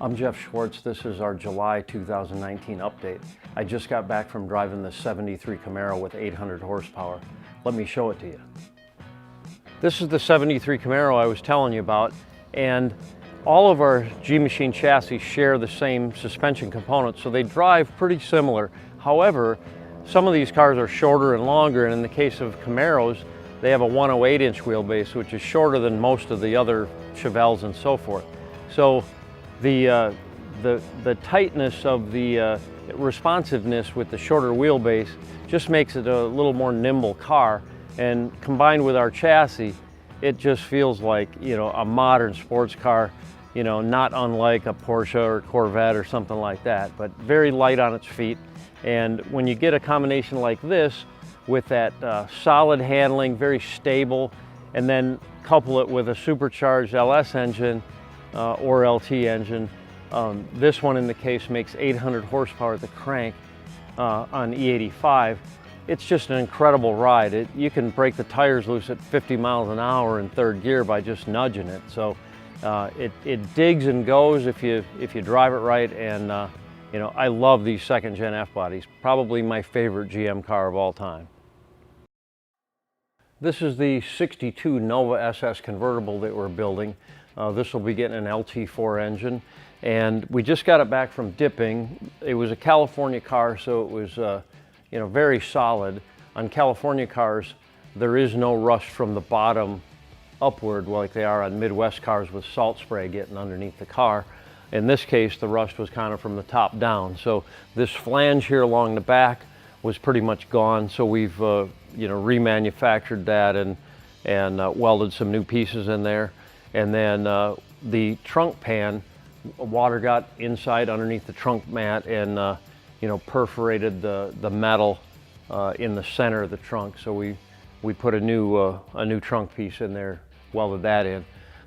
I'm Jeff Schwartz. This is our July 2019 update. I just got back from driving the 73 Camaro with 800 horsepower. Let me show it to you. This is the 73 Camaro I was telling you about, and all of our G-Machine chassis share the same suspension components, so they drive pretty similar. However, some of these cars are shorter and longer, and in the case of Camaros, they have a 108-inch wheelbase, which is shorter than most of the other Chevelles and so forth. So the tightness of the responsiveness with the shorter wheelbase just makes it a little more nimble car, and combined with our chassis, it just feels like, you know, a modern sports car, you know, not unlike a Porsche or Corvette or something like that, but very light on its feet. And when you get a combination like this with that solid handling, very stable, and then couple it with a supercharged LS engine or LT engine, this one in the case makes 800 horsepower at the crank on E85. It's just an incredible ride. You can break the tires loose at 50 miles an hour in third gear by just nudging it. So it digs and goes if you drive it right, and you know, I love these second gen F-bodies. Probably my favorite GM car of all time. This is the 62 Nova SS convertible that we're building. This will be getting an LT4 engine, and we just got it back from dipping. It was a California car, so it was you know, very solid. On California cars, there is no rust from the bottom upward like they are on Midwest cars with salt spray getting underneath the car. In this case, the rust was kind of from the top down. So this flange here along the back was pretty much gone. So we've you know, remanufactured that and welded some new pieces in there. And then the trunk pan, water got inside underneath the trunk mat and you know, perforated the metal in the center of the trunk. So we put a new trunk piece in there, welded that in.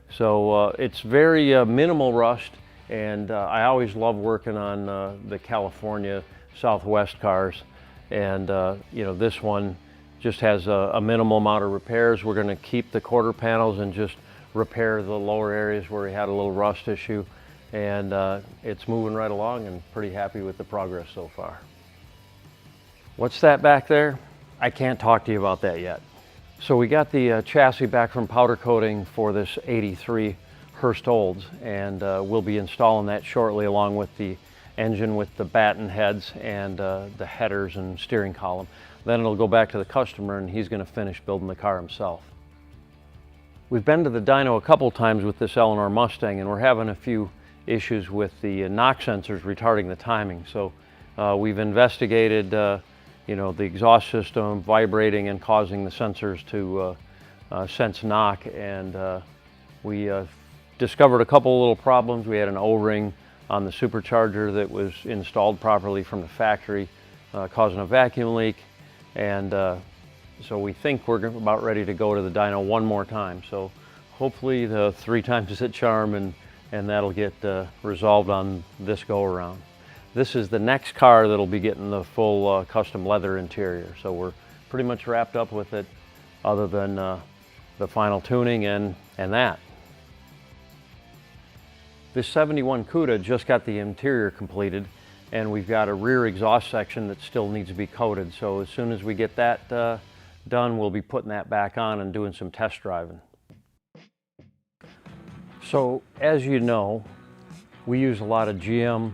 So it's very minimal rust, and I always love working on the California Southwest cars. And you know, this one just has a minimal amount of repairs. We're going to keep the quarter panels and just repair the lower areas where we had a little rust issue. And it's moving right along, and pretty happy with the progress so far. What's that back there? I can't talk to you about that yet. So we got the chassis back from powder coating for this 83 Hurst Olds, and we'll be installing that shortly, along with the engine with the batten heads and the headers and steering column. Then it'll go back to the customer, and he's going to finish building the car himself. We've been to the dyno a couple times with this Eleanor Mustang, and we're having a few issues with the knock sensors retarding the timing. So we've investigated you know, the exhaust system vibrating and causing the sensors to sense knock, and we discovered a couple little problems. We had an O-ring on the supercharger that was installed properly from the factory, causing a vacuum leak, and so we think we're about ready to go to the dyno one more time. So hopefully the 3 times is a charm, and that'll get resolved on this go around. This is the next car that'll be getting the full custom leather interior. So we're pretty much wrapped up with it, other than the final tuning and that. This 71 Cuda just got the interior completed, and we've got a rear exhaust section that still needs to be coated. So as soon as we get that done, we'll be putting that back on and doing some test driving. So as you know, we use a lot of GM,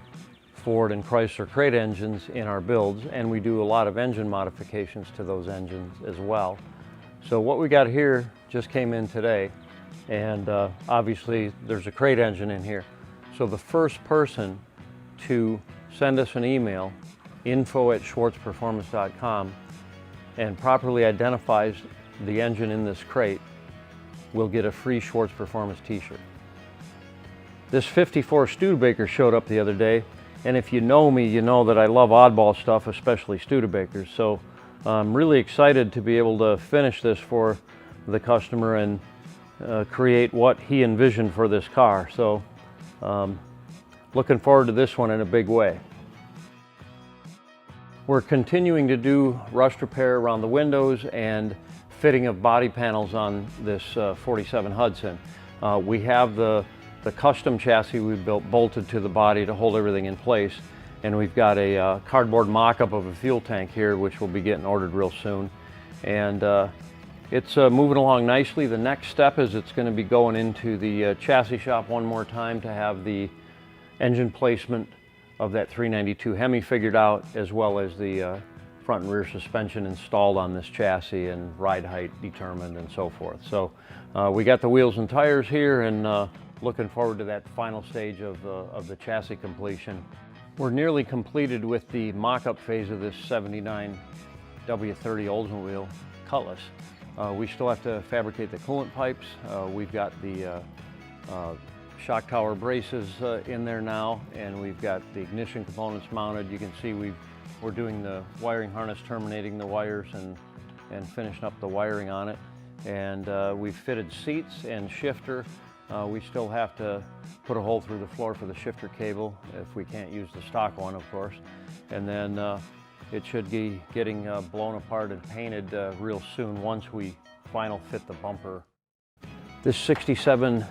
Ford, and Chrysler crate engines in our builds, and we do a lot of engine modifications to those engines as well. So what we got here just came in today, and obviously there's a crate engine in here. So the first person to send us an email, info@schwartzperformance.com, and properly identifies the engine in this crate will get a free Schwartz Performance t-shirt. This 54 Studebaker showed up the other day, and if you know me, you know that I love oddball stuff, especially Studebakers. So I'm really excited to be able to finish this for the customer and create what he envisioned for this car. So looking forward to this one in a big way. We're continuing to do rust repair around the windows and fitting of body panels on this 47 Hudson. We have the the custom chassis we built bolted to the body to hold everything in place. And we've got a cardboard mock-up of a fuel tank here, which will be getting ordered real soon. And it's moving along nicely. The next step is it's going to be going into the chassis shop one more time to have the engine placement of that 392 Hemi figured out, as well as the front and rear suspension installed on this chassis and ride height determined and so forth. So we got the wheels and tires here, and looking forward to that final stage of the chassis completion. We're nearly completed with the mock-up phase of this 79 W30 Oldsmobile Cutlass. We still have to fabricate the coolant pipes. We've got the shock tower braces in there now, and we've got the ignition components mounted. You can see we're doing the wiring harness, terminating the wires and finishing up the wiring on it. And we've fitted seats and shifter. We still have to put a hole through the floor for the shifter cable if we can't use the stock one, of course. And then it should be getting blown apart and painted real soon once we final fit the bumper. This 67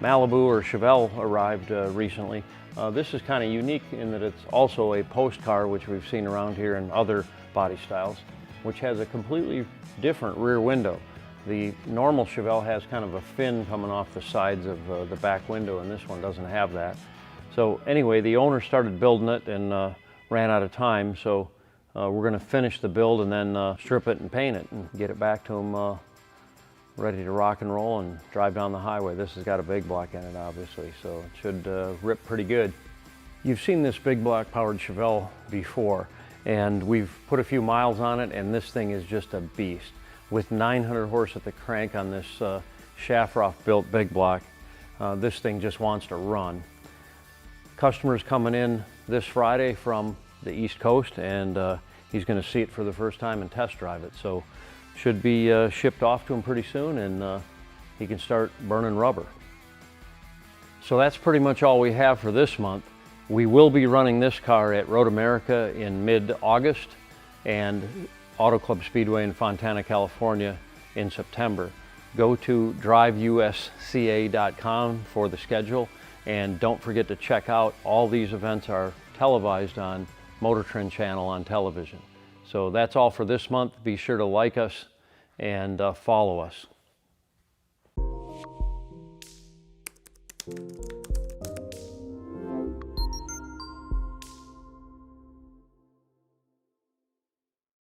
Malibu or Chevelle arrived recently. This is kind of unique in that it's also a post car, which we've seen around here in other body styles, which has a completely different rear window. The normal Chevelle has kind of a fin coming off the sides of the back window, and this one doesn't have that. So anyway, the owner started building it and ran out of time, so we're going to finish the build and then strip it and paint it and get it back to him ready to rock and roll and drive down the highway. This has got a big block in it, obviously, so it should rip pretty good. You've seen this big block powered Chevelle before, and we've put a few miles on it, and this thing is just a beast. With 900 horse at the crank on this Schafroth built big block, this thing just wants to run. Customer's coming in this Friday from the East Coast, and he's going to see it for the first time and test drive it. So should be shipped off to him pretty soon, and he can start burning rubber. So that's pretty much all we have for this month. We will be running this car at Road America in mid-August and Auto Club Speedway in Fontana, California in September. Go to driveusca.com for the schedule, and don't forget to check out all these events are televised on Motor Trend channel on television. So that's all for this month. Be sure to like us and follow us.